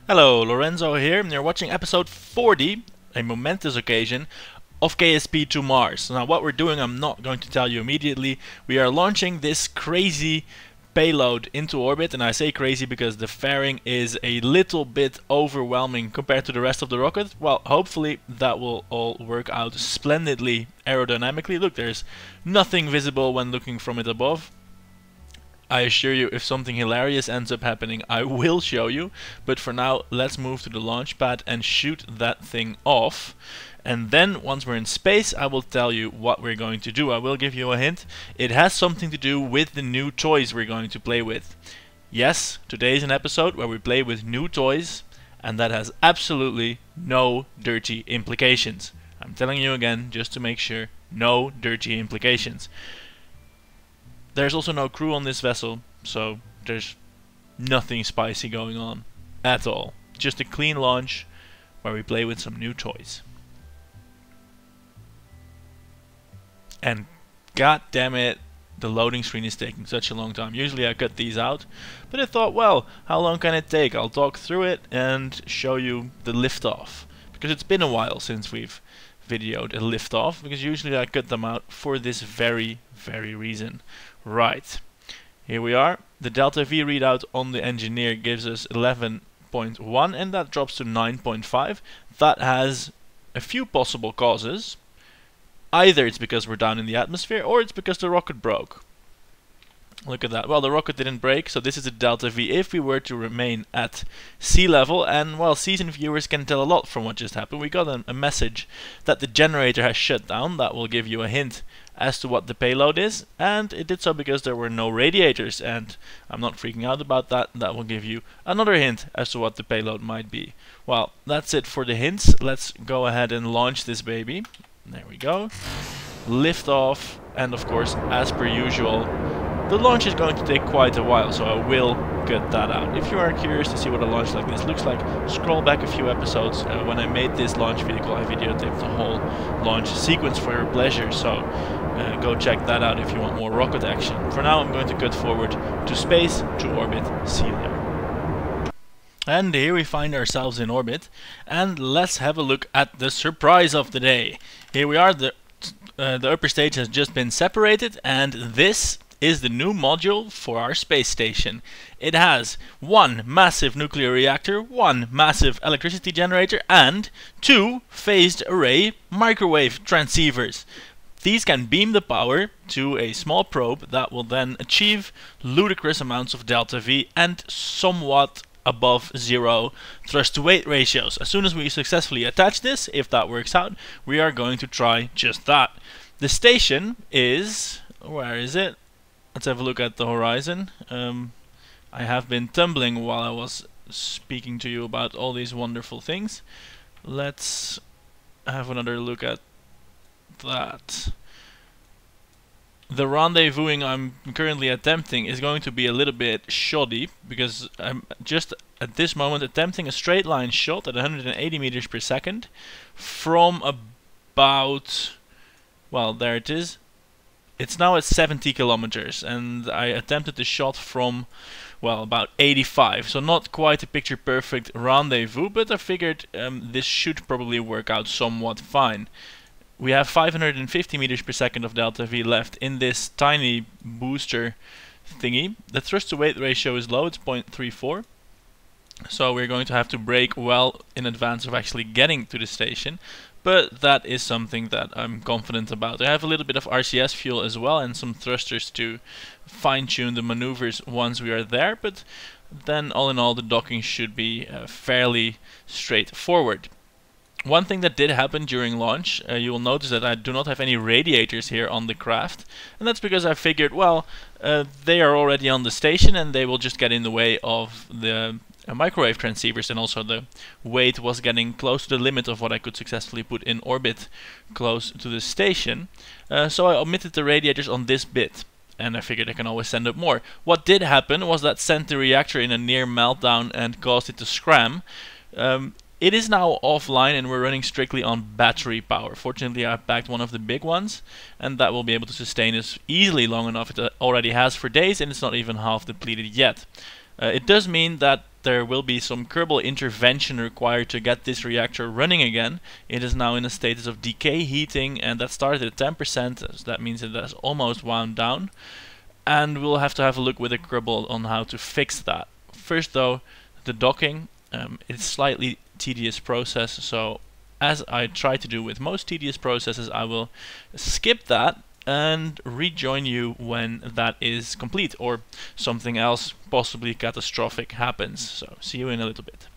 Hello, Lorenzo here, and you're watching episode 40, a momentous occasion, of KSP to Mars. Now what we're doing I'm not going to tell you immediately. We are launching this crazy payload into orbit, and I say crazy because the fairing is a little bit overwhelming compared to the rest of the rocket. Well, hopefully that will all work out splendidly aerodynamically. Look, there's nothing visible when looking from it above. I assure you, if something hilarious ends up happening, I will show you. But for now, let's move to the launch pad and shoot that thing off. And then, once we're in space, I will tell you what we're going to do. I will give you a hint. It has something to do with the new toys we're going to play with. Yes, today is an episode where we play with new toys, and that has absolutely no dirty implications. I'm telling you again, just to make sure, no dirty implications. There's also no crew on this vessel, so there's nothing spicy going on at all. Just a clean launch where we play with some new toys. And god damn it, the loading screen is taking such a long time. Usually I cut these out, but I thought, well, how long can it take? I'll talk through it and show you the liftoff. Because it's been a while since we've videoed a liftoff, because usually I cut them out for this very reason. Right, here we are. The delta V readout on the engineer gives us 11.1 and that drops to 9.5. That has a few possible causes. Either it's because we're down in the atmosphere, or it's because the rocket broke. Look at that. Well, the rocket didn't break, so this is a delta V if we were to remain at sea level. And well, seasoned viewers can tell a lot from what just happened. We got a message that the generator has shut down. That will give you a hint as to what the payload is, and it did so because there were no radiators, and I'm not freaking out about that. That will give you another hint as to what the payload might be. Well, that's it for the hints. Let's go ahead and launch this baby. There we go. Lift off, and of course, as per usual, the launch is going to take quite a while, so I will cut that out. If you are curious to see what a launch like this looks like, scroll back a few episodes. When I made this launch vehicle, I videotaped the whole launch sequence for your pleasure, so go check that out if you want more rocket action. For now, I'm going to cut forward to space, to orbit. See you there. And here we find ourselves in orbit, and let's have a look at the surprise of the day. Here we are, the upper stage has just been separated, and this is the new module for our space station. It has one massive nuclear reactor, one massive electricity generator, and two phased array microwave transceivers. These can beam the power to a small probe that will then achieve ludicrous amounts of delta V and somewhat above zero thrust to weight ratios. As soon as we successfully attach this, if that works out, we are going to try just that. The station is, where is it? Let's have a look at the horizon. I have been tumbling while I was speaking to you about all these wonderful things. Let's have another look at that. The rendezvousing I'm currently attempting is going to be a little bit shoddy, because I'm just at this moment attempting a straight line shot at 180 meters per second from about, well, there it is. It's now at 70 kilometers, and I attempted the shot from, well, about 85, so not quite a picture perfect rendezvous, but I figured this should probably work out somewhat fine. We have 550 meters per second of delta V left in this tiny booster thingy. The thrust to weight ratio is low, it's 0.34. So we're going to have to brake well in advance of actually getting to the station. But that is something that I'm confident about. I have a little bit of RCS fuel as well, and some thrusters to fine-tune the maneuvers once we are there. But then all in all, the docking should be fairly straightforward. One thing that did happen during launch, you will notice that I do not have any radiators here on the craft, and that's because I figured, well, they are already on the station and they will just get in the way of the microwave transceivers, and also the weight was getting close to the limit of what I could successfully put in orbit close to the station. So I omitted the radiators on this bit, and I figured I can always send up more. What did happen was that sent the reactor in a near meltdown and caused it to scram. It is now offline and we're running strictly on battery power. Fortunately, I packed one of the big ones, and that will be able to sustain us easily long enough. It already has for days, and it's not even half depleted yet. It does mean that there will be some Kerbal intervention required to get this reactor running again. It is now in a status of decay heating, and that started at 10%, so that means it has almost wound down. And we'll have to have a look with a Kerbal on how to fix that. First though, the docking. It's a slightly tedious process, so as I try to do with most tedious processes, I will skip that and rejoin you when that is complete or something else possibly catastrophic happens. So see you in a little bit.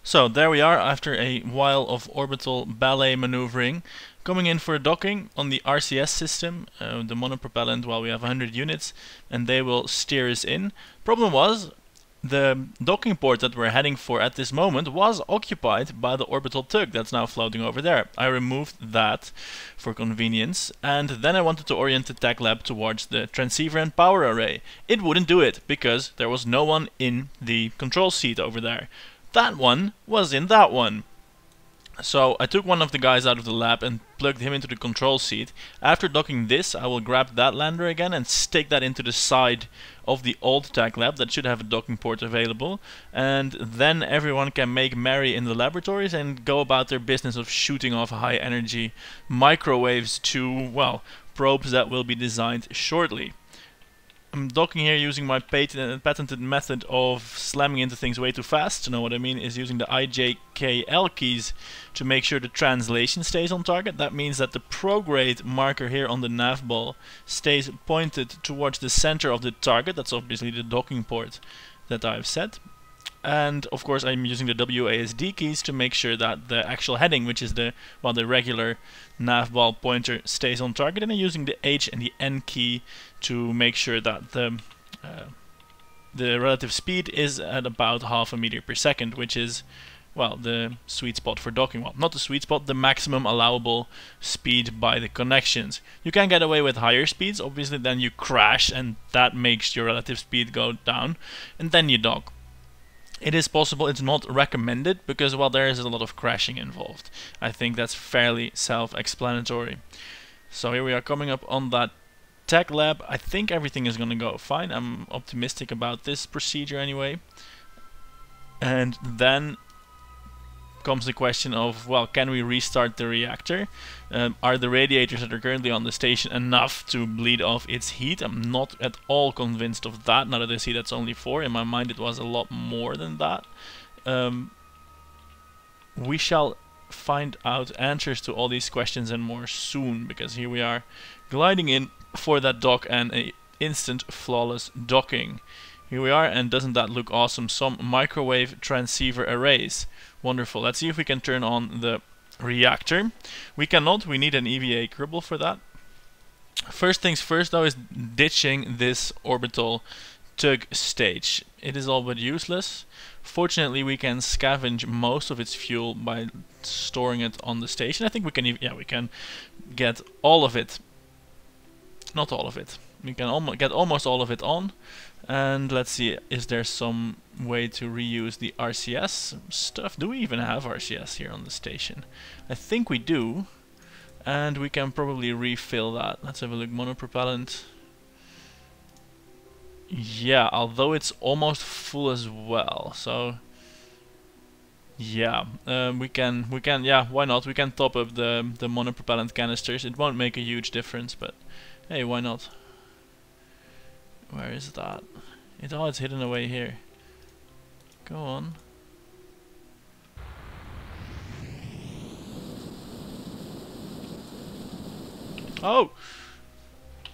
So there we are after a while of orbital ballet maneuvering. Coming in for docking on the RCS system, the monopropellant, well, we have 100 units and they will steer us in. Problem was, the docking port that we're heading for at this moment was occupied by the orbital tug that's now floating over there. I removed that for convenience, and then I wanted to orient the tech lab towards the transceiver and power array. It wouldn't do it because there was no one in the control seat over there. That one was in that one. So I took one of the guys out of the lab and plugged him into the control seat. After docking this, I will grab that lander again and stick that into the side of the old tech lab that should have a docking port available. And then everyone can make merry in the laboratories and go about their business of shooting off high energy microwaves to, well, probes that will be designed shortly. I'm docking here using my patented method of slamming into things way too fast. To know what I mean is using the IJKL keys to make sure the translation stays on target. That means that the prograde marker here on the nav ball stays pointed towards the center of the target. That's obviously the docking port that I've set. And of course I'm using the WASD keys to make sure that the actual heading, which is the regular nav ball pointer, stays on target, and I'm using the H and the N key to make sure that the relative speed is at about half a meter per second, which is, well, the sweet spot for docking. Well, not the sweet spot, the maximum allowable speed by the connections. You can get away with higher speeds, obviously then you crash and that makes your relative speed go down, and then you dock. It is possible, it's not recommended, because, well, there is a lot of crashing involved. I think that's fairly self-explanatory. So here we are coming up on that tech lab. I think everything is gonna go fine. I'm optimistic about this procedure anyway. And then comes the question of, well, can we restart the reactor? Are the radiators that are currently on the station enough to bleed off its heat? I'm not at all convinced of that, now that I see that's only 4. In my mind it was a lot more than that. We shall find out answers to all these questions and more soon, because here we are gliding in for that dock and a instant flawless docking. Here we are, and doesn't that look awesome? Some microwave transceiver arrays. Wonderful. Let's see if we can turn on the reactor. We cannot, we need an EVA Kerbal for that. First things first though is ditching this orbital tug stage. It is all but useless. Fortunately we can scavenge most of its fuel by storing it on the station. I think we can even, yeah, we can get all of it. Not all of it. We can get almost all of it on. And let's see, is there some way to reuse the RCS stuff? Do we even have RCS here on the station? I think we do. And we can probably refill that. Let's have a look. Monopropellant. Yeah, although it's almost full as well. So yeah, we can yeah, why not? We can top up the monopropellant canisters. It won't make a huge difference, but hey, why not? Where is that? It's hidden away here. Go on. Oh!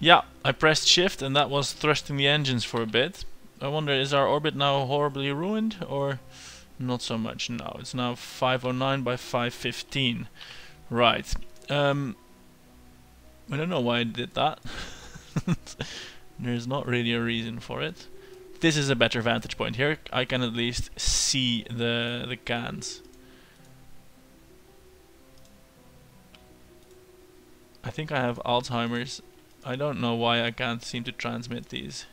Yeah, I pressed shift and that was thrusting the engines for a bit. I wonder, is our orbit now horribly ruined or not so much? No, it's now 509 by 515. Right. I don't know why I did that. There's not really a reason for it. This is a better vantage point. Here I can at least see the cans. I think I have Alzheimer's. I don't know why I can't seem to transmit these.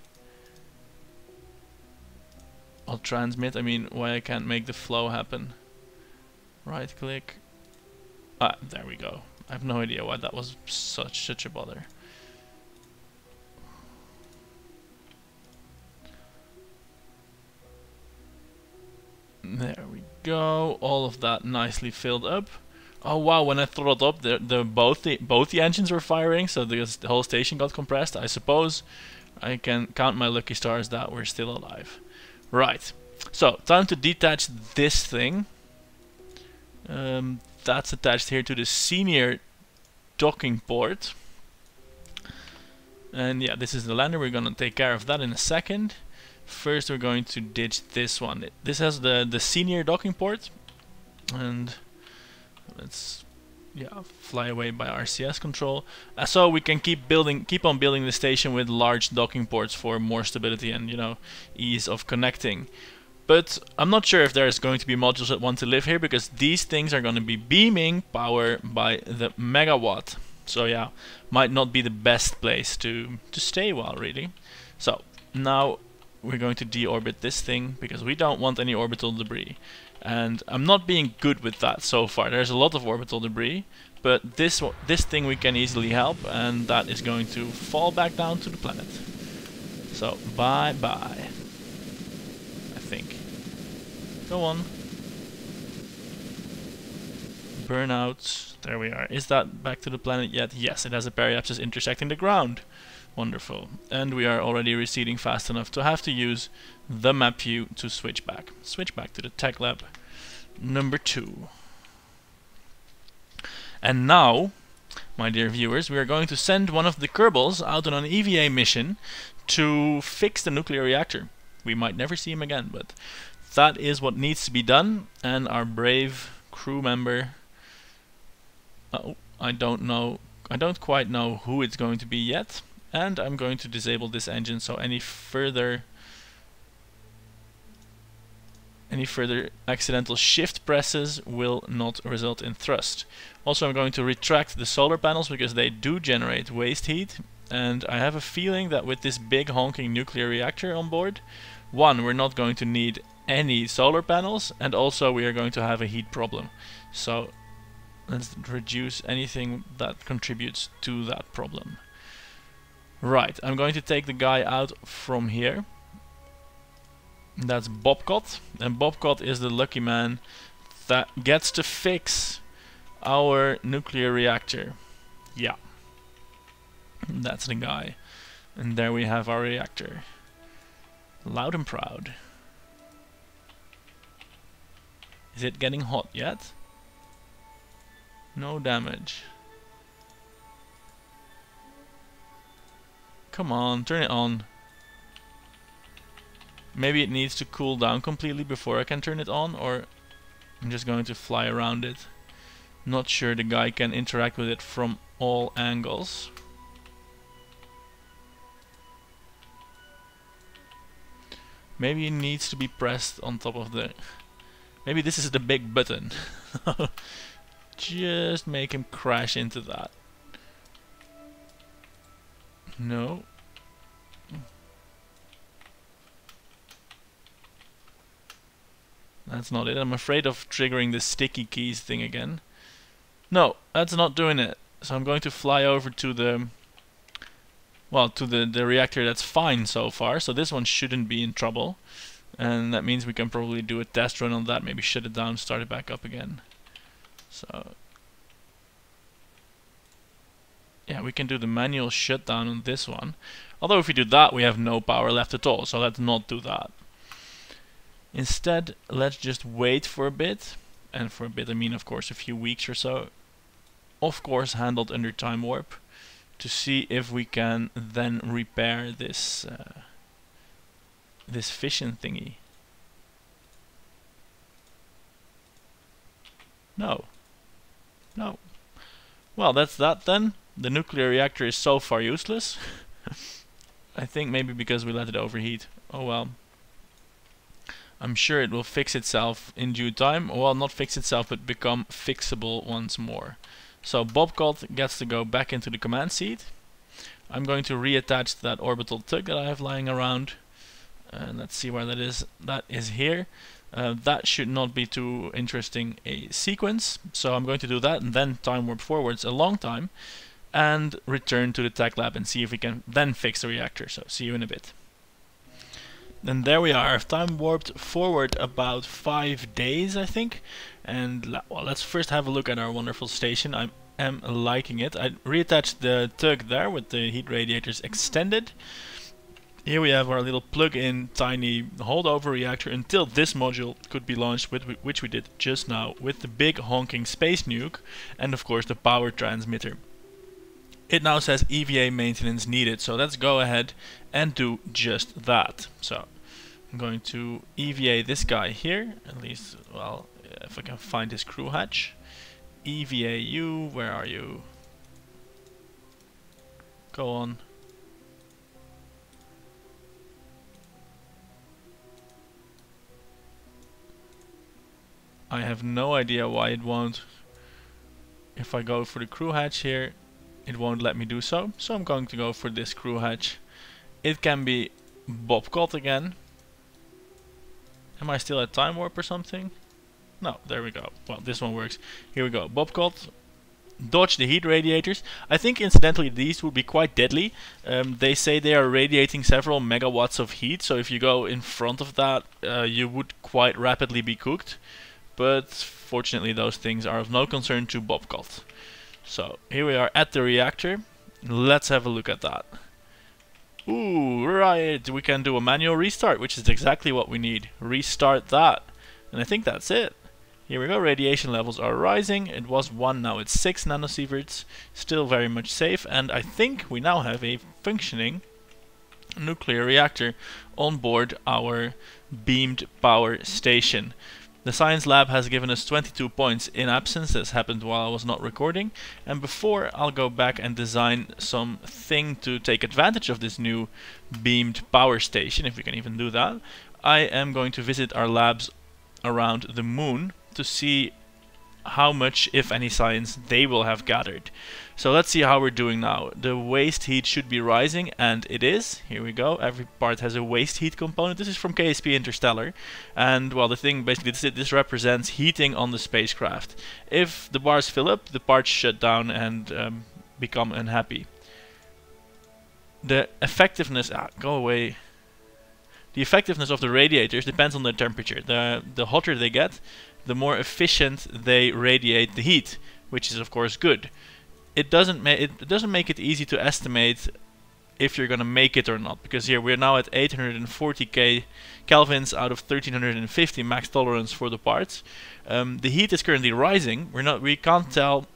I'll transmit, I mean why I can't make the flow happen. Right click. Ah, there we go. I have no idea why that was such a bother. There we go. All of that nicely filled up. Oh wow! When I throttled up, both the engines were firing, so the whole station got compressed. I suppose I can count my lucky stars that we're still alive. Right. So time to detach this thing. That's attached here to the senior docking port. And yeah, this is the lander. We're gonna take care of that in a second. First, we're going to ditch this one. This has the senior docking port, and let's fly away by RCS control. So we can keep on building the station with large docking ports for more stability and ease of connecting. But I'm not sure if there's going to be modules that want to live here, because these things are going to be beaming power by the megawatt. So yeah, might not be the best place to stay while, really. So now we're going to deorbit this thing because we don't want any orbital debris. And I'm not being good with that so far. There's a lot of orbital debris, but this thing we can easily help, and that is going to fall back down to the planet. So bye bye. I think. Go on. Burnout. There we are. Is that back to the planet yet? Yes, it has a periapsis intersecting the ground. Wonderful. And we are already receding fast enough to have to use the map view to switch back. Switch back to the tech lab number 2. And now, my dear viewers, we are going to send one of the Kerbals out on an EVA mission to fix the nuclear reactor. We might never see him again, but that is what needs to be done. And our brave crew member, I don't quite know who it's going to be yet. And I'm going to disable this engine, so any further accidental shift presses will not result in thrust. Also, I'm going to retract the solar panels because they do generate waste heat, and I have a feeling that with this big honking nuclear reactor on board, one, we're not going to need any solar panels, and also we are going to have a heat problem. So let's reduce anything that contributes to that problem. Right, I'm going to take the guy out from here. That's Bobcat, and Bobcat is the lucky man that gets to fix our nuclear reactor. Yeah, that's the guy. And there we have our reactor. Loud and proud. Is it getting hot yet? No damage. Come on, turn it on. Maybe it needs to cool down completely before I can turn it on, or I'm just going to fly around it. Not sure the guy can interact with it from all angles. Maybe it needs to be pressed on top of the... Maybe this is the big button. Just make him crash into that. No. That's not it. I'm afraid of triggering the sticky keys thing again. No, that's not doing it. So I'm going to fly over to the... well, to the reactor that's fine so far. So this one shouldn't be in trouble. And that means we can probably do a test run on that. Maybe shut it down, start it back up again. So... yeah, we can do the manual shutdown on this one. Although if we do that, we have no power left at all. So let's not do that. Instead, let's just wait for a bit. And for a bit, I mean, of course, a few weeks or so. Of course, handled under time warp. To see if we can then repair this this fission thingy. No. No. Well, that's that then. The nuclear reactor is so far useless. I think maybe because we let it overheat. Oh well. I'm sure it will fix itself in due time. Well, not fix itself, but become fixable once more. So Bobcat gets to go back into the command seat. I'm going to reattach that orbital tug that I have lying around. And let's see where that is. That is here. That should not be too interesting a sequence. So I'm going to do that and then time warp forwards a long time. And return to the tech lab and see if we can then fix the reactor. So see you in a bit. And there we are. I've time warped forward about 5 days, I think. And well, let's first have a look at our wonderful station. I am liking it. I reattached the tug there with the heat radiators extended. Here we have our little plug-in tiny holdover reactor until this module could be launched, with which we did just now, with the big honking space nuke and of course the power transmitter. It now says EVA maintenance needed, so let's go ahead and do just that. So I'm going to EVA this guy here, at least, well, if I can find his crew hatch. EVA you, where are you? Go on. I have no idea why it won't. If I go for the crew hatch here, it won't let me do so. So I'm going to go for this crew hatch. It can be Bobcat again. Am I still at time warp or something? No, there we go. Well, this one works. Here we go. Bobcat. Dodge the heat radiators. I think incidentally these would be quite deadly. They say they are radiating several megawatts of heat. So if you go in front of that, you would quite rapidly be cooked. But fortunately those things are of no concern to Bobcat. So here we are at the reactor. Let's have a look at that. Ooh, right, we can do a manual restart, which is exactly what we need. Restart that. And I think that's it. Here we go, radiation levels are rising. It was 1, now it's 6 nanosieverts. Still very much safe, and I think we now have a functioning nuclear reactor on board our beamed power station. The science lab has given us 22 points in absence. This happened while I was not recording. And before I'll go back and design something to take advantage of this new beamed power station, if we can even do that, I am going to visit our labs around the moon to see how much, if any, science they will have gathered. So let's see how we're doing now. The waste heat should be rising, and it is. Here we go. Every part has a waste heat component. This is from KSP Interstellar, and well, the thing basically, this represents heating on the spacecraft. If the bars fill up, the parts shut down and become unhappy. The effectiveness, go away. The effectiveness of the radiators depends on the temperature. The hotter they get, the more efficient they radiate the heat, which is of course good. It doesn't make it easy to estimate if you're gonna make it or not, because here we're now at 840 kelvins out of 1350 max tolerance for the parts. The heat is currently rising. We can't tell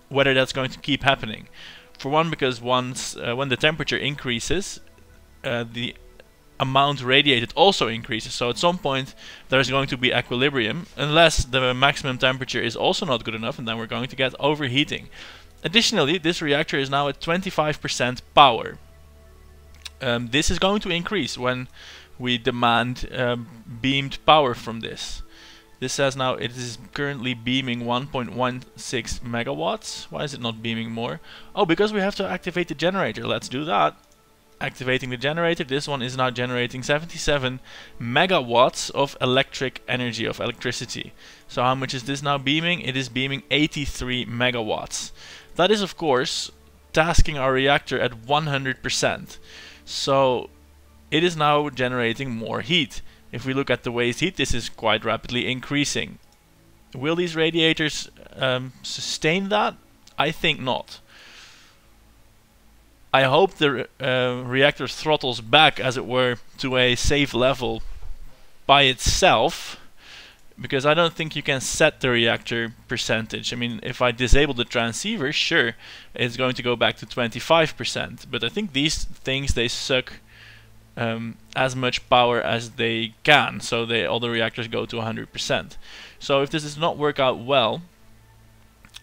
whether that's going to keep happening. For one, because when the temperature increases, the amount radiated also increases, so at some point there's going to be equilibrium, unless the maximum temperature is also not good enough, and then we're going to get overheating. Additionally, this reactor is now at 25% power. This is going to increase when we demand beamed power from this. This says now it is currently beaming 1.16 megawatts. Why is it not beaming more? Oh, because we have to activate the generator. Let's do that. Activating the generator. This one is now generating 77 megawatts of electric energy, of electricity. So how much is this now beaming? It is beaming 83 megawatts. That is of course tasking our reactor at 100%. So it is now generating more heat. If we look at the waste heat, this is quite rapidly increasing. Will these radiators sustain that? I think not. I hope the reactor throttles back, as it were, to a safe level by itself, because I don't think you can set the reactor percentage. I mean, if I disable the transceiver, sure, it's going to go back to 25%, but I think these things, they suck as much power as they can, so all the reactors go to 100%. So if this does not work out well,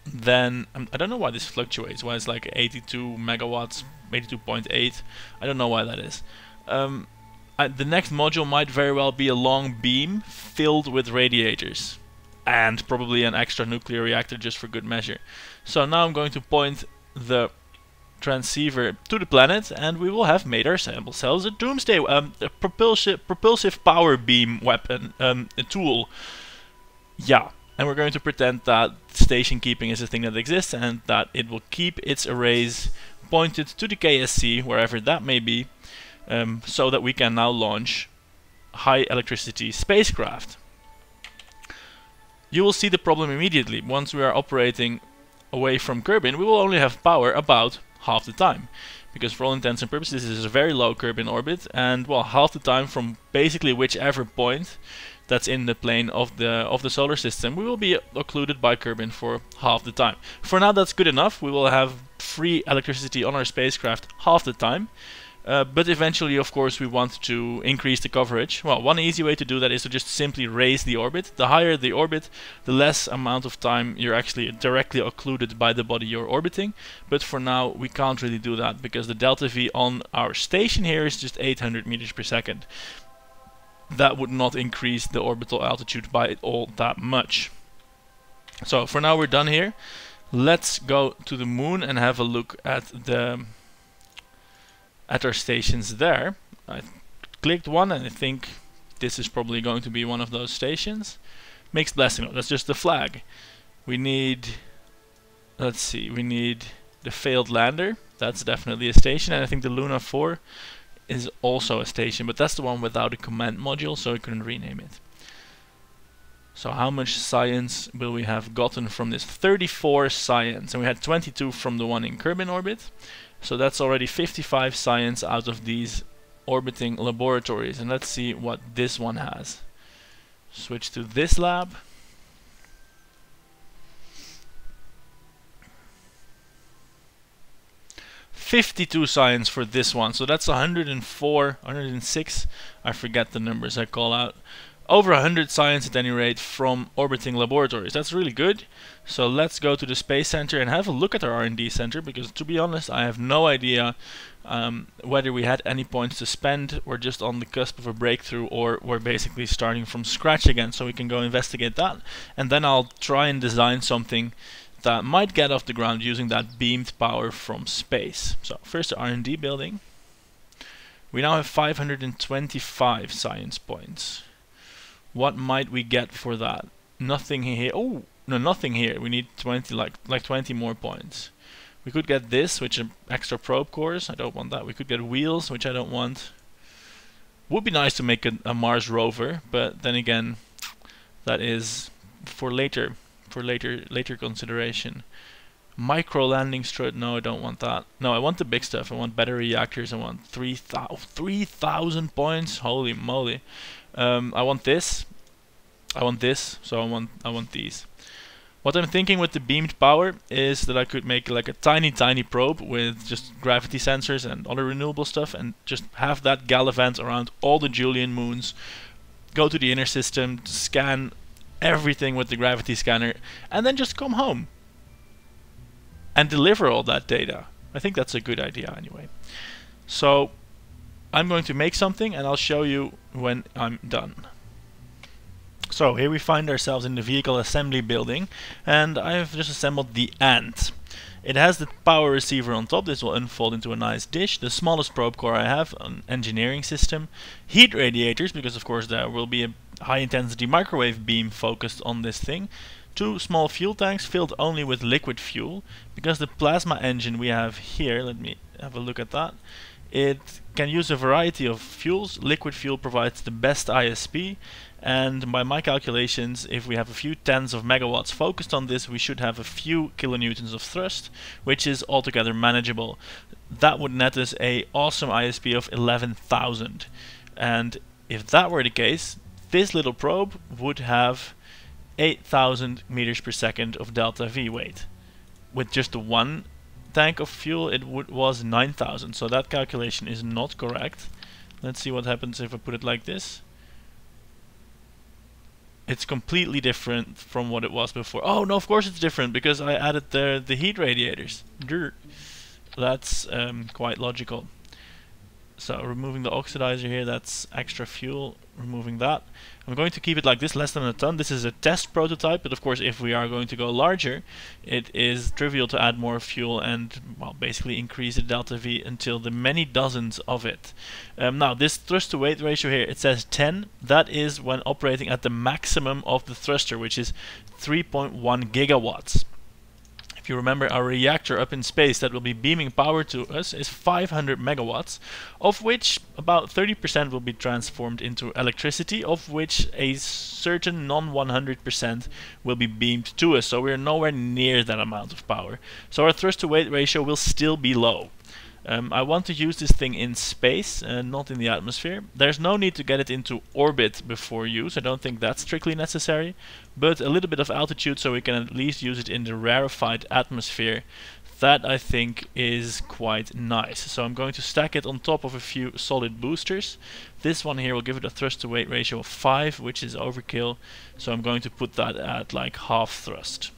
then I don't know why this fluctuates, why it's like 82 megawatts, 82.8, I don't know why that is. The next module might very well be a long beam filled with radiators, and probably an extra nuclear reactor just for good measure. So now I'm going to point the transceiver to the planet, and we will have made ourselves a doomsday, a propulsive power beam weapon, a tool. Yeah, and we're going to pretend that station keeping is a thing that exists, and that it will keep its arrays pointed to the KSC, wherever that may be, so that we can now launch high electricity spacecraft. You will see the problem immediately. Once we are operating away from Kerbin, we will only have power about half the time, because for all intents and purposes this is a very low Kerbin orbit, and well, half the time from basically whichever point that's in the plane of the solar system, we will be occluded by Kerbin for half the time. For now that's good enough. We will have free electricity on our spacecraft half the time. But eventually, of course, we want to increase the coverage. Well, one easy way to do that is to just simply raise the orbit. The higher the orbit, the less amount of time you're actually directly occluded by the body you're orbiting. But for now, we can't really do that because the delta V on our station here is just 800 meters per second. That would not increase the orbital altitude by all that much. So for now, we're done here. Let's go to the moon and have a look at our stations there. I clicked one and I think this is probably going to be one of those stations. Mixed blessing, no, that's just the flag. We need, let's see, we need the failed lander. That's definitely a station, and I think the Luna 4 is also a station, but that's the one without a command module, so I couldn't rename it. So how much science will we have gotten from this? 34 science, and we had 22 from the one in Kerbin orbit. So that's already 55 science out of these orbiting laboratories. And let's see what this one has. Switch to this lab. $52 science for this one. So that's 104, 106. I forget the numbers I call out. Over 100 science at any rate from orbiting laboratories. That's really good. So let's go to the Space Center and have a look at our R&D center, because to be honest I have no idea whether we had any points to spend, we're just on the cusp of a breakthrough, or we're basically starting from scratch again. So we can go investigate that, and then I'll try and design something that might get off the ground using that beamed power from space. So first the R&D building. We now have 525 science points. What might we get for that? Nothing here. Oh, no, nothing here. We need 20, like 20 more points. We could get this, which are extra probe cores. I don't want that. We could get wheels, which I don't want. Would be nice to make a Mars rover, but then again, that is for later consideration. Micro landing strut. No, I don't want that. No, I want the big stuff. I want better reactors. I want 3,000 points. Holy moly. I want this. I want this. So I want these. What I'm thinking with the beamed power is that I could make like a tiny probe with just gravity sensors and other renewable stuff, and just have that gallivant around all the Julian moons, go to the inner system, scan everything with the gravity scanner, and then just come home and deliver all that data. I think that's a good idea anyway. So I'm going to make something and I'll show you when I'm done. So here we find ourselves in the vehicle assembly building, and I've just assembled the Ant. It has the power receiver on top. This will unfold into a nice dish. The smallest probe core I have, an engineering system. Heat radiators, because of course there will be a high intensity microwave beam focused on this thing. 2 small fuel tanks filled only with liquid fuel, because the plasma engine we have here, let me have a look at that. It can use a variety of fuels. Liquid fuel provides the best ISP, and by my calculations, if we have a few tens of megawatts focused on this, we should have a few kilonewtons of thrust, which is altogether manageable. That would net us a awesome ISP of 11,000. And if that were the case, this little probe would have 8,000 meters per second of delta V weight. With just the one tank of fuel, it was 9,000. So that calculation is not correct. Let's see what happens if I put it like this. It's completely different from what it was before. Oh no, of course it's different, because I added the heat radiators. That's quite logical. So removing the oxidizer here, that's extra fuel, removing that. I'm going to keep it like this, less than a ton. This is a test prototype, but of course if we are going to go larger, it is trivial to add more fuel and, well, basically increase the delta V until the many dozens of it. Now this thrust to weight ratio here, it says 10. That is when operating at the maximum of the thruster, which is 3.1 gigawatts. If you remember, our reactor up in space that will be beaming power to us is 500 megawatts, of which about 30% will be transformed into electricity, of which a certain non-100% will be beamed to us, so we're nowhere near that amount of power. So our thrust to weight ratio will still be low. I want to use this thing in space, not in the atmosphere. There's no need to get it into orbit before use. I don't think that's strictly necessary, but a little bit of altitude so we can at least use it in the rarefied atmosphere. That I think is quite nice. So I'm going to stack it on top of a few solid boosters. This one here will give it a thrust to weight ratio of 5, which is overkill. So I'm going to put that at like half thrust.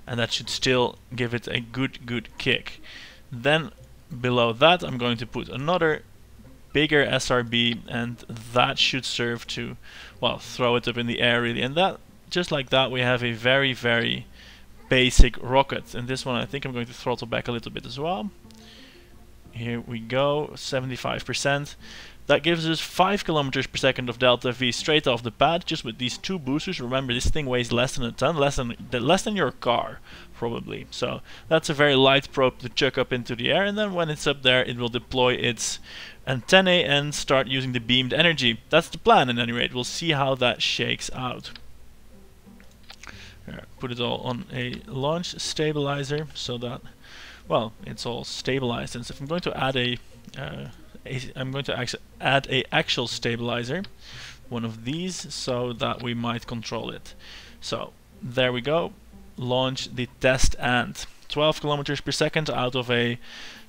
And that should still give it a good kick. Then below that I'm going to put another bigger SRB, and that should serve to, well, throw it up in the air really. And that, just like that, we have a very basic rocket. And this one I think I'm going to throttle back a little bit as well. Here we go, 75%. That gives us 5 kilometers per second of delta V straight off the pad, just with these two boosters. Remember, this thing weighs less than a ton, less than your car, probably. So that's a very light probe to chuck up into the air, and then when it's up there, it will deploy its antennae and start using the beamed energy. That's the plan, at any rate. We'll see how that shakes out. Put it all on a launch stabilizer so that, well, it's all stabilized. And so if I'm going to add I'm going to add a actual stabilizer, one of these, so that we might control it. So there we go. Launch the test and 12 kilometers per second out of a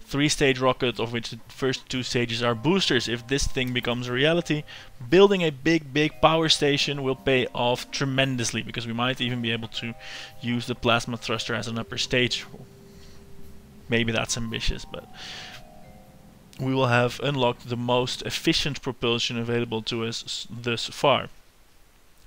3-stage rocket, of which the first 2 stages are boosters. If this thing becomes a reality, building a big power station will pay off tremendously, because we might even be able to use the plasma thruster as an upper stage. Maybe that's ambitious, but we will have unlocked the most efficient propulsion available to us thus far.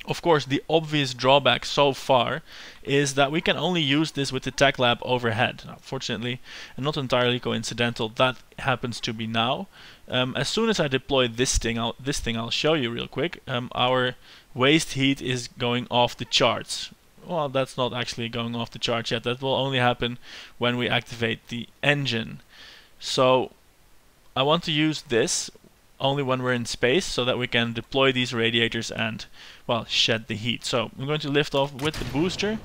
Of course, the obvious drawback so far is that we can only use this with the tech lab overhead. Now, fortunately, and not entirely coincidental, that happens to be now. As soon as I deploy this thing, I'll show you real quick. Our waste heat is going off the charts. Well, that's not actually going off the charts yet. That will only happen when we activate the engine. So I want to use this only when we're in space, so that we can deploy these radiators and, well, shed the heat. So I'm going to lift off with the booster,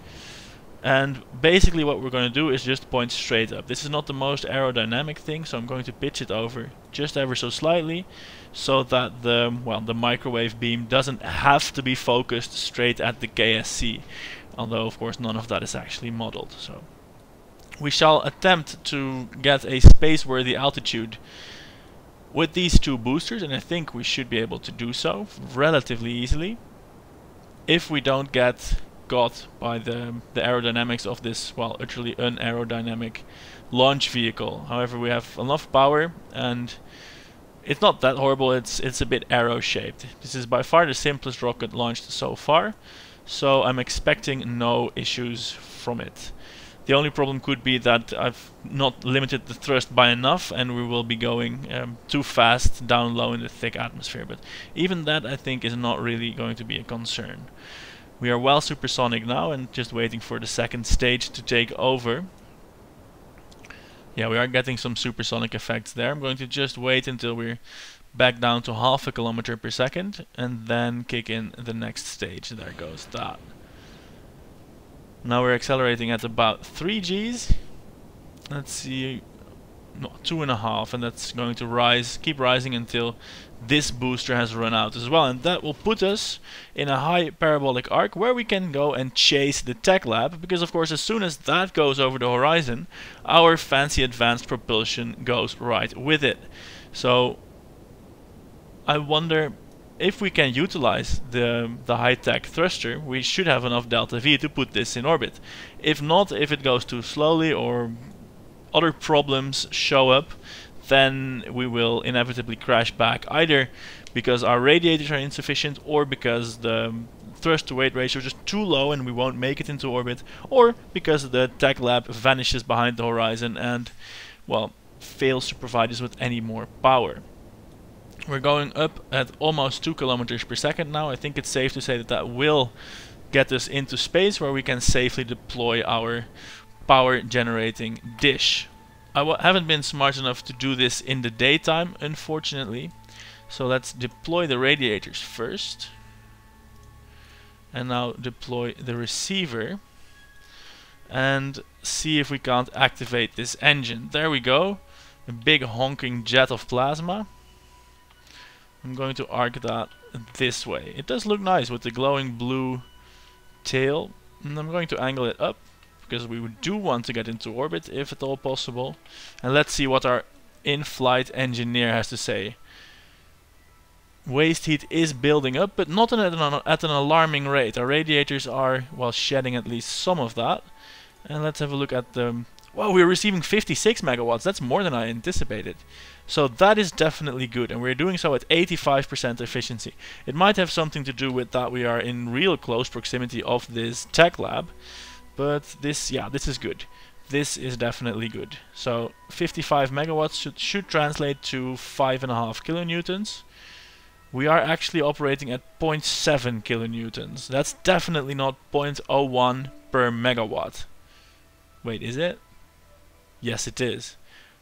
and basically what we're going to do is just point straight up. This is not the most aerodynamic thing, so I'm going to pitch it over just ever so slightly, so that the microwave beam doesn't have to be focused straight at the KSC, although of course none of that is actually modeled. So we shall attempt to get a space-worthy altitude with these 2 boosters, and I think we should be able to do so relatively easily, if we don't get got by the aerodynamics of this, well, utterly unaerodynamic launch vehicle. However, we have enough power, and it's not that horrible. It's a bit arrow-shaped. This is by far the simplest rocket launched so far, so I'm expecting no issues from it. The only problem could be that I've not limited the thrust by enough, and we will be going too fast down low in the thick atmosphere. But even that, I think, is not really going to be a concern. We are well supersonic now, and just waiting for the second stage to take over. Yeah, we are getting some supersonic effects there. I'm going to just wait until we're back down to half a kilometer per second, and then kick in the next stage. There goes that. Now we're accelerating at about 3 Gs. Let's see, no, 2.5, and that's going to rise, keep rising until this booster has run out as well, and that will put us in a high parabolic arc where we can go and chase the tech lab, because of course as soon as that goes over the horizon, our fancy advanced propulsion goes right with it. So I wonder if we can utilize the high-tech thruster. We should have enough delta V to put this in orbit. If not, if it goes too slowly or other problems show up, then we will inevitably crash back, either because our radiators are insufficient or because the thrust to weight ratio is just too low and we won't make it into orbit, or because the tech lab vanishes behind the horizon and, well, fails to provide us with any more power. We're going up at almost 2 kilometers per second now. I think it's safe to say that that will get us into space where we can safely deploy our power generating dish. I haven't been smart enough to do this in the daytime, unfortunately. So let's deploy the radiators first. And now deploy the receiver. And see if we can't activate this engine. There we go. A big honking jet of plasma. I'm going to arc that this way. It does look nice with the glowing blue tail. And I'm going to angle it up, because we do want to get into orbit if at all possible. And let's see what our in-flight engineer has to say. Waste heat is building up, but not at an alarming rate. Our radiators are, well, shedding at least some of that. And let's have a look at the... Wow, we're receiving 56 megawatts. That's more than I anticipated. So that is definitely good, and we're doing so at 85% efficiency. It might have something to do with that we are in real close proximity of this tech lab. But this, yeah, this is good. This is definitely good. So 55 megawatts should translate to 5.5 kilonewtons. We are actually operating at 0.7 kilonewtons. That's definitely not 0.01 per megawatt. Wait, is it? Yes, it is.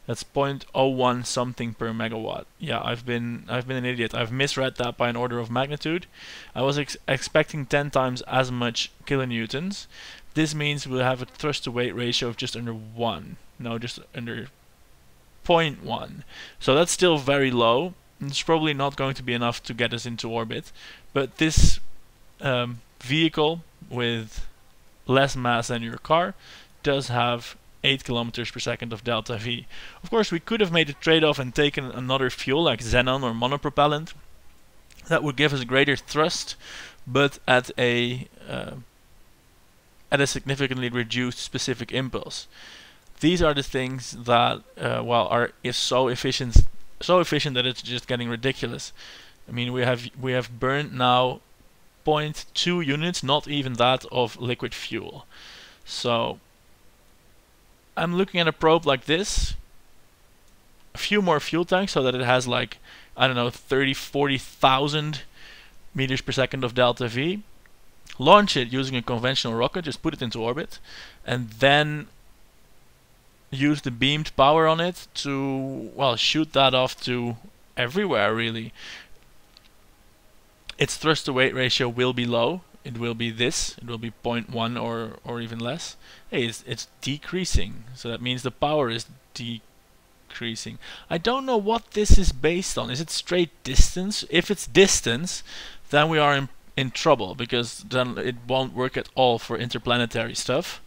That's 0.01 something per megawatt. Yeah, I've been an idiot. I've misread that by an order of magnitude. I was expecting 10 times as much kilonewtons. This means we'll have a thrust to weight ratio of just under 1. No, just under 0.1. So that's still very low. It's probably not going to be enough to get us into orbit. But this vehicle with less mass than your car does have 8 kilometers per second of delta V. Of course, we could have made a trade-off and taken another fuel like xenon or monopropellant. That would give us greater thrust, but at a significantly reduced specific impulse. These are the things that, is so efficient that it's just getting ridiculous. I mean, we have burned now 0.2 units, not even that, of liquid fuel. So I'm looking at a probe like this, a few more fuel tanks so that it has like, I don't know, 40,000 meters per second of delta V. Launch it using a conventional rocket, just put it into orbit, and then use the beamed power on it to, well, shoot that off to everywhere really. Its thrust to weight ratio will be low. It will be this. It will be 0.1 or even less. Hey, it's decreasing. So that means the power is decreasing. I don't know what this is based on. Is it straight distance? If it's distance, then we are in trouble, because then it won't work at all for interplanetary stuff.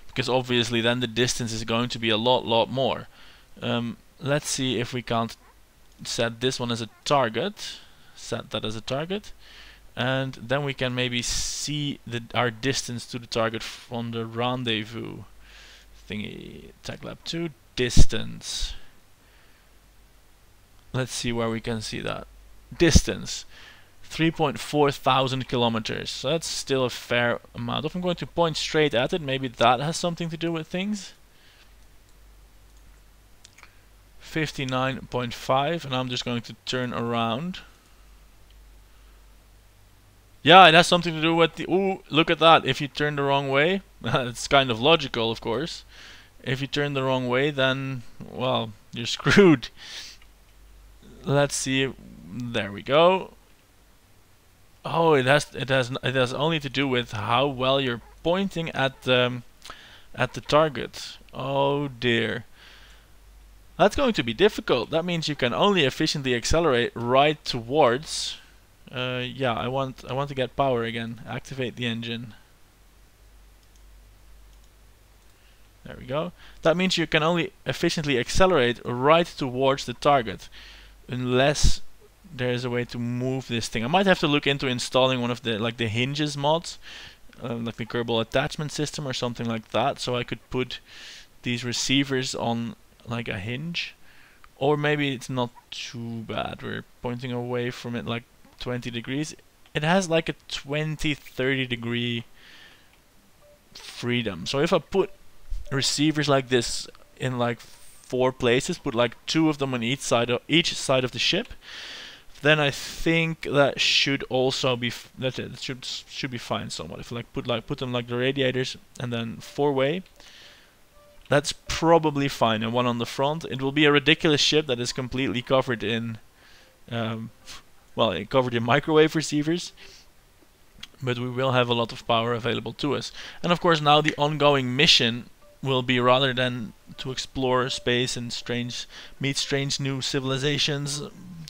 Because obviously then the distance is going to be a lot more. Let's see if we can't set this one as a target. Set that as a target. And then we can maybe see our distance to the target from the rendezvous thingy. Tech Lab 2 distance. Let's see where we can see that. Distance 3.4 thousand kilometers. So that's still a fair amount. If I'm going to point straight at it, maybe that has something to do with things. 59.5, and I'm just going to turn around. Yeah, it has something to do with the... Ooh, look at that. If you turn the wrong way, it's kind of logical, of course. If you turn the wrong way, then, well, you're screwed. Let's see. There we go. Oh, it has only to do with how well you're pointing at the target. Oh dear. That's going to be difficult. That means you can only efficiently accelerate right towards... yeah, I want to get power again. Activate the engine. There we go. That means you can only efficiently accelerate right towards the target, unless there is a way to move this thing. I might have to look into installing one of the the hinges mods, like the Kerbal attachment system or something like that, so I could put these receivers on like a hinge. Or maybe it's not too bad. We're pointing away from it like 20 degrees. It has like a 20-30 degree freedom. So if I put receivers like this in like 4 places, put like 2 of them on each side of the ship, then I think that should also be that it should be fine somewhat. If put them like the radiators and then 4-way, that's probably fine. And one on the front. It will be a ridiculous ship that is completely covered in covered in microwave receivers, but we will have a lot of power available to us. And of course now the ongoing mission will be, rather than to explore space and meet strange new civilizations,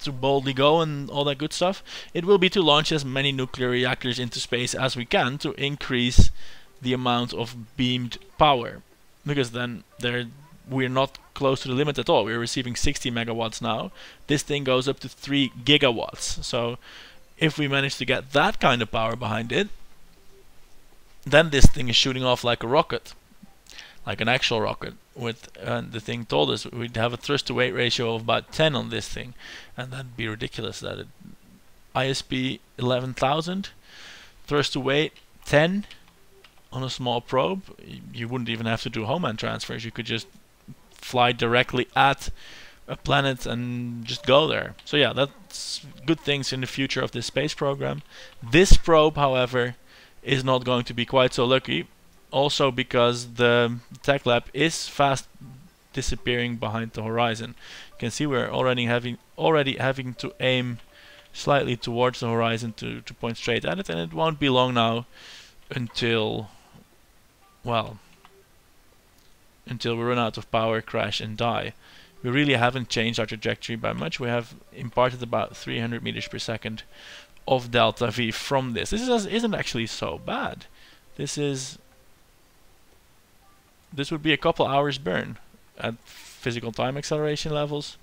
to boldly go and all that good stuff, it will be to launch as many nuclear reactors into space as we can to increase the amount of beamed power, because then we're not close to the limit at all. We're receiving 60 megawatts now. This thing goes up to 3 gigawatts. So if we manage to get that kind of power behind it, then this thing is shooting off like a rocket, like an actual rocket. With the thing told us we'd have a thrust to weight ratio of about 10 on this thing, and that'd be ridiculous. That ISP 11,000, thrust to weight 10 on a small probe. You wouldn't even have to do Hohmann transfers. You could just fly directly at a planet and just go there. So yeah, that's good things in the future of this space program. This probe, however, is not going to be quite so lucky. Also because the tech lab is fast disappearing behind the horizon. You can see we're already having to aim slightly towards the horizon to point straight at it, and it won't be long now until, well, until we run out of power, crash and die. We really haven't changed our trajectory by much. We have imparted about 300 meters per second of delta V from this. This isn't actually so bad. This would be a couple hours burn at physical time acceleration levels.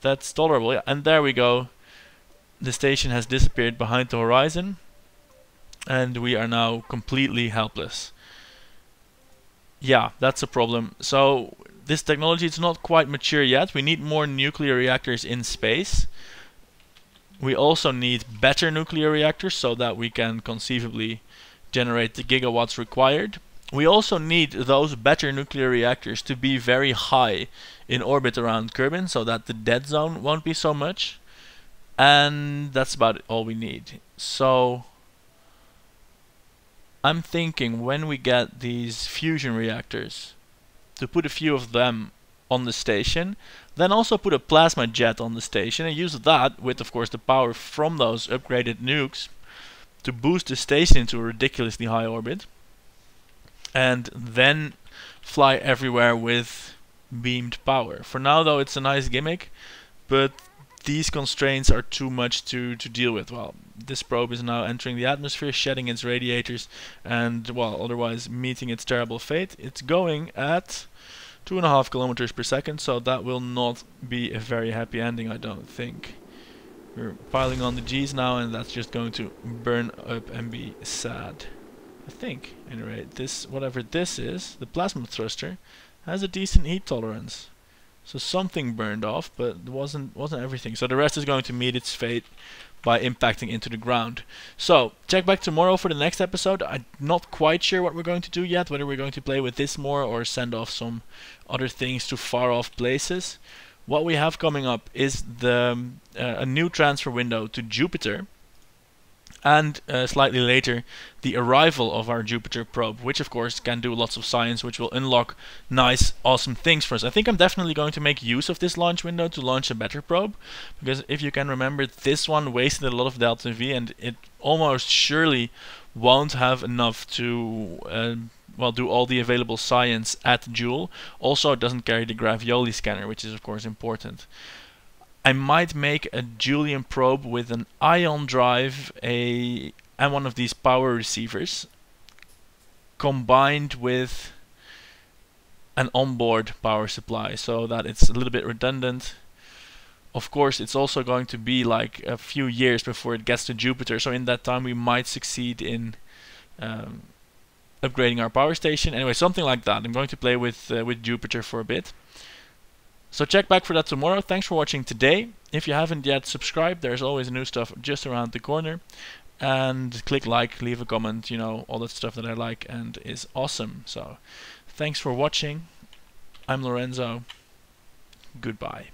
That's tolerable. Yeah. And there we go. The station has disappeared behind the horizon, and we are now completely helpless. Yeah, that's a problem. So this technology is not quite mature yet. We need more nuclear reactors in space. We also need better nuclear reactors so that we can conceivably generate the gigawatts required. We also need those better nuclear reactors to be very high in orbit around Kerbin so that the dead zone won't be so much. And that's about all we need. So I'm thinking when we get these fusion reactors, to put a few of them on the station, then also put a plasma jet on the station and use that with, of course, the power from those upgraded nukes to boost the station into a ridiculously high orbit, and then fly everywhere with beamed power. For now though, it's a nice gimmick, but these constraints are too much to deal with. Well, this probe is now entering the atmosphere, shedding its radiators, and, well, otherwise meeting its terrible fate. It's going at 2.5 kilometers per second, so that will not be a very happy ending, I don't think. We're piling on the G's now, and that's just going to burn up and be sad. I think, anyway, whatever this is, the plasma thruster, has a decent heat tolerance. So something burned off, but it wasn't everything. So the rest is going to meet its fate by impacting into the ground. So check back tomorrow for the next episode. I'm not quite sure what we're going to do yet, whether we're going to play with this more or send off some other things to far off places. What we have coming up is a new transfer window to Jupiter, and slightly later the arrival of our Jupiter probe, which of course can do lots of science, which will unlock nice, awesome things for us. I think I'm definitely going to make use of this launch window to launch a better probe, because if you can remember, this one wasted a lot of delta V, and it almost surely won't have enough to do all the available science at Joule. Also, it doesn't carry the Gravioli scanner, which is of course important. I might make a Julian probe with an ion drive and one of these power receivers combined with an onboard power supply, so that it's a little bit redundant. Of course, it's also going to be like a few years before it gets to Jupiter, so in that time we might succeed in upgrading our power station. Anyway, something like that. I'm going to play with Jupiter for a bit. So check back for that tomorrow. Thanks for watching today. If you haven't yet subscribed, there's always new stuff just around the corner. And click like, leave a comment, you know, all that stuff that I like and is awesome. So thanks for watching. I'm Lorenzo. Goodbye.